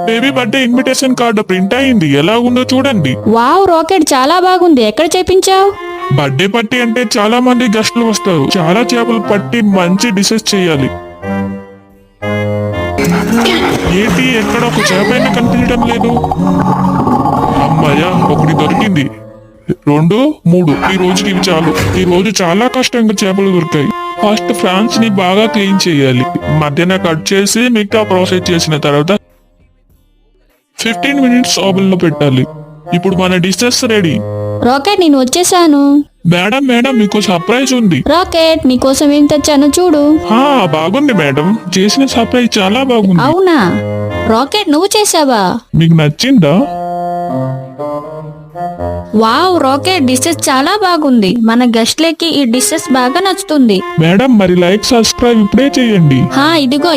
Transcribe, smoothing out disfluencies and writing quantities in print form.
Baby birthday invitation card print అయింది, ఎలా ఉందో చూడండి. వావ్, రాకెట్ చాలా బాగుంది. ఎక్కడ చేపించావు? బర్త్డే పార్టీ అంటే చాలా మంది గెస్టులు వస్తారు. చాలా చేపలు పట్టి మంచి డిషెస్ చేయాలి. ఏంటి ఎక్కడ ఒక చేపైనా కనిపించడం లేదు? అమ్మాయ్యా, ఒకటి దొరికింది. 2, 3 ఈ రోజుకి ఇవి చాలు. ఈ రోజు చాలా కష్టంగా చేపలు దొరికాయి. ఫస్ట్ ఫ్రాన్స్ ని బాగా క్లీన్ చేయాలి. మధ్యన కట్ చేసి మిగతా ప్రాసెస్ చేసిన తర్వాత 15 మినిట్స్ ఓవెన్ లో పెట్టాలి. ఇప్పుడు మన డిషెస్ రెడీ. రాకెట్, నేను వచ్చేసాను. మేడం మేడం, మీకు సర్ప్రైజ్ ఉంది. రాకెట్, నీకోసం ఏం తెచ్చానో చూడు. బాగుంది మేడం, చేసిన సర్ప్రైజ్ చాలా బాగుంది. అవునా? రాకెట్, నువ్వు చేసావా? మీకు నచ్చిందా? వావ్, రాకెట్, డిషెస్ చాలా బాగుంది. మన గెస్ట్లకి ఈ డిషెస్ బాగా నచ్చుతుంది. మేడం, మరి లైక్ సబ్స్క్రైబ్ ఇప్పుడే చేయండి. ఇదిగో